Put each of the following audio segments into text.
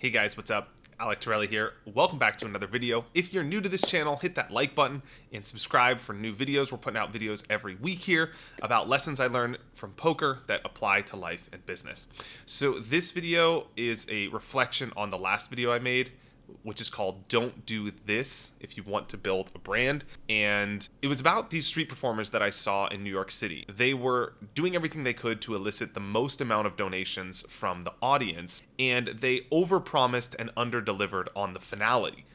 Hey guys, what's up? Alec Torelli here. Welcome back to another video. If you're new to this channel, hit that like button and subscribe for new videos. We're putting out videos every week here about lessons I learned from poker that apply to life and business. So this video is a reflection on the last video I made, which is called Don't Do This If You Want to Build a Brand. And it was about these street performers that I saw in New York City. They were doing everything they could to elicit the most amount of donations from the audience, and they overpromised and underdelivered on the finale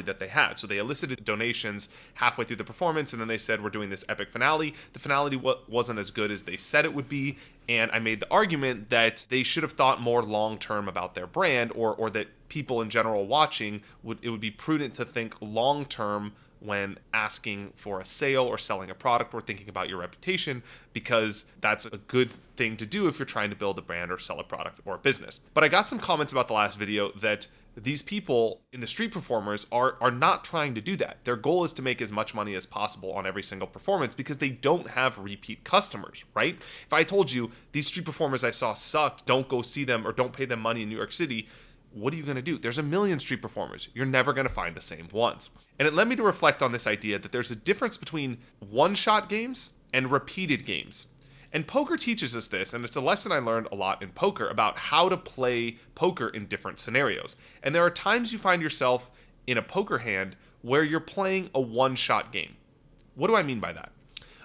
that they had. So they elicited donations halfway through the performance, and then they said, we're doing this epic finale. The finale wasn't as good as they said it would be, and I made the argument that they should have thought more long-term about their brand, or that people in general watching, it would be prudent to think long-term when asking for a sale or selling a product or thinking about your reputation, because that's a good thing to do if you're trying to build a brand or sell a product or a business. But I got some comments about the last video that these people in the street performers are not trying to do that. Their goal is to make as much money as possible on every single performance because they don't have repeat customers, right? If I told you these street performers I saw sucked, don't go see them or don't pay them money in New York City, what are you going to do? There's a million street performers. You're never going to find the same ones. And it led me to reflect on this idea that there's a difference between one-shot games and repeated games. And poker teaches us this, and it's a lesson I learned a lot in poker about how to play poker in different scenarios. And there are times you find yourself in a poker hand where you're playing a one-shot game. What do I mean by that?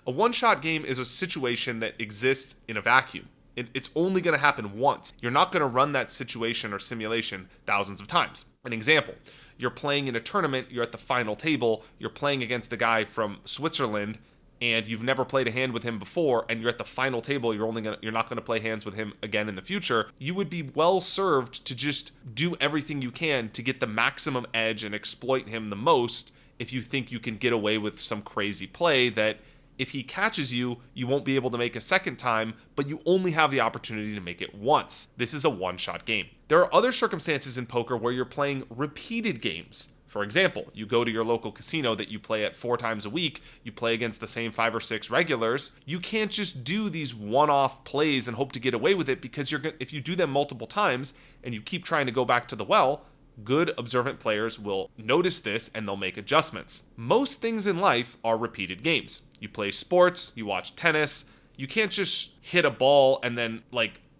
A one-shot game is a situation that exists in a vacuum. It's only going to happen once. You're not going to run that situation or simulation thousands of times. An example, you're playing in a tournament, you're at the final table, you're playing against a guy from Switzerland, and you've never played a hand with him before, and you're at the final table, you're not going to play hands with him again in the future. You would be well served to just do everything you can to get the maximum edge and exploit him the most if you think you can get away with some crazy play that if he catches you, you won't be able to make a second time, but you only have the opportunity to make it once. This is a one-shot game. There are other circumstances in poker where you're playing repeated games. For example, you go to your local casino that you play at 4 times a week, you play against the same 5 or 6 regulars. You can't just do these one-off plays and hope to get away with it, because if you do them multiple times and you keep trying to go back to the well, good observant players will notice this and they'll make adjustments. Most things in life are repeated games. You play sports, you watch tennis. You can't just hit a ball and then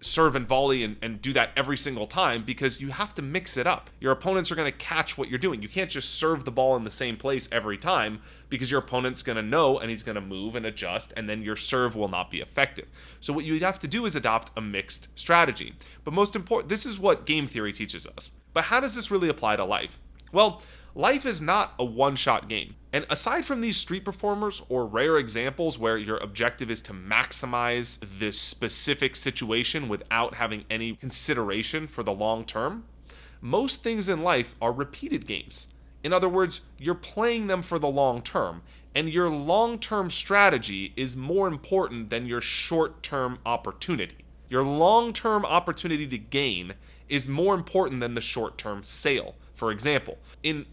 serve and volley and do that every single time, because you have to mix it up. Your opponents are going to catch what you're doing. You can't just serve the ball in the same place every time, because your opponent's going to know and he's going to move and adjust, and then your serve will not be effective. So what you'd have to do is adopt a mixed strategy. But most important, this is what game theory teaches us. But how does this really apply to life? Well, life is not a one-shot game. And aside from these street performers or rare examples where your objective is to maximize this specific situation without having any consideration for the long term, most things in life are repeated games. In other words, you're playing them for the long term, and your long-term strategy is more important than your short-term opportunity. Your long-term opportunity to gain is more important than the short-term sale. For example, in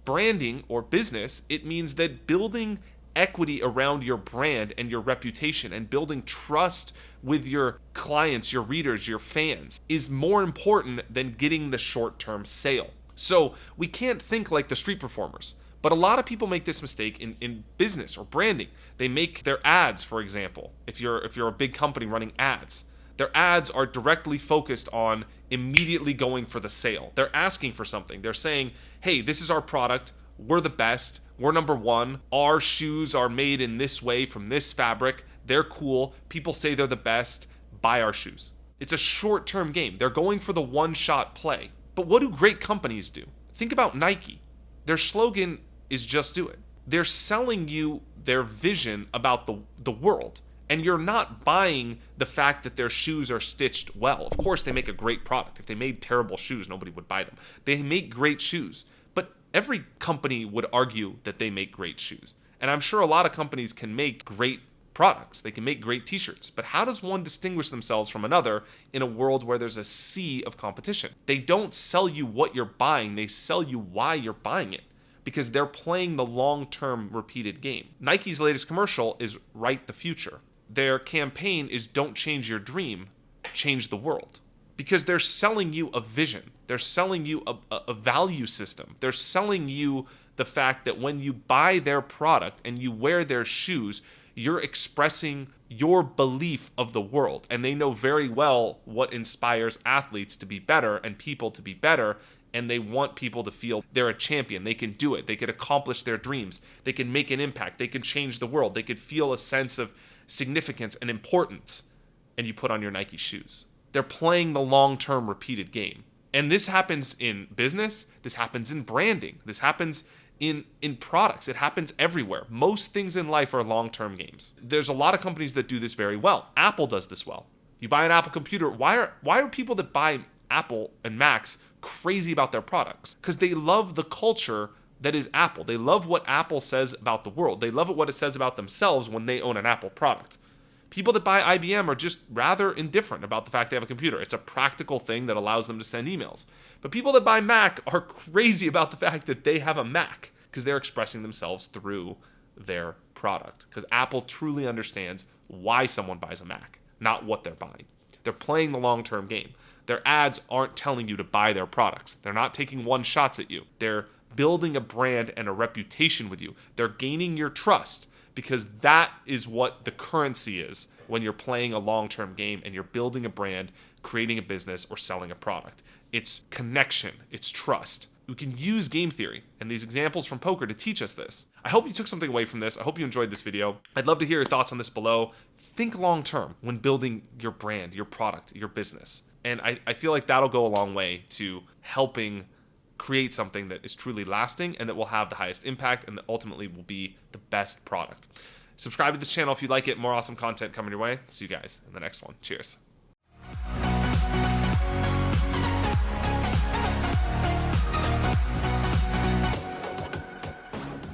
branding or business, it means that building equity around your brand and your reputation and building trust with your clients, your readers, your fans is more important than getting the short-term sale. So we can't think like the street performers. But a lot of people make this mistake in business or branding. They make their ads, for example, if you're a big company running ads, their ads are directly focused on immediately going for the sale. They're asking for something. They're saying, hey, this is our product. We're the best. We're number one. Our shoes are made in this way from this fabric. They're cool. People say they're the best. Buy our shoes. It's a short-term game. They're going for the one-shot play. But what do great companies do? Think about Nike. Their slogan is just do it. They're selling you their vision about the world. And you're not buying the fact that their shoes are stitched well. Of course, they make a great product. If they made terrible shoes, nobody would buy them. They make great shoes. But every company would argue that they make great shoes. And I'm sure a lot of companies can make great products. They can make great t-shirts. But how does one distinguish themselves from another in a world where there's a sea of competition? They don't sell you what you're buying. They sell you why you're buying it, because they're playing the long-term repeated game. Nike's latest commercial is Write the Future. Their campaign is don't change your dream, change the world. Because they're selling you a vision. They're selling you a value system. They're selling you the fact that when you buy their product and you wear their shoes, you're expressing your belief of the world. And they know very well what inspires athletes to be better and people to be better. And they want people to feel they're a champion. They can do it. They can accomplish their dreams. They can make an impact. They can change the world. They could feel a sense of significance and importance. And you put on your Nike shoes. They're playing the long-term repeated game. And this happens in business. This happens in branding. This happens in products. It happens everywhere. Most things in life are long-term games. There's a lot of companies that do this very well. Apple does this well. You buy an Apple computer. Why are people that buy Apple and Macs crazy about their products? Because they love the culture that is Apple. They love what Apple says about the world. They love what it says about themselves when they own an Apple product. People that buy IBM are just rather indifferent about the fact they have a computer. It's a practical thing that allows them to send emails. But people that buy Mac are crazy about the fact that they have a Mac because they're expressing themselves through their product. Because Apple truly understands why someone buys a Mac, not what they're buying. They're playing the long-term game. Their ads aren't telling you to buy their products. They're not taking one shots at you. They're building a brand and a reputation with you. They're gaining your trust, because that is what the currency is when you're playing a long-term game and you're building a brand, creating a business, or selling a product. It's connection. It's trust. We can use game theory and these examples from poker to teach us this. I hope you took something away from this. I hope you enjoyed this video. I'd love to hear your thoughts on this below. Think long-term when building your brand, your product, your business. And I feel like that'll go a long way to helping create something that is truly lasting and that will have the highest impact and that ultimately will be the best product. Subscribe to this channel if you like it. More awesome content coming your way. See you guys in the next one. Cheers.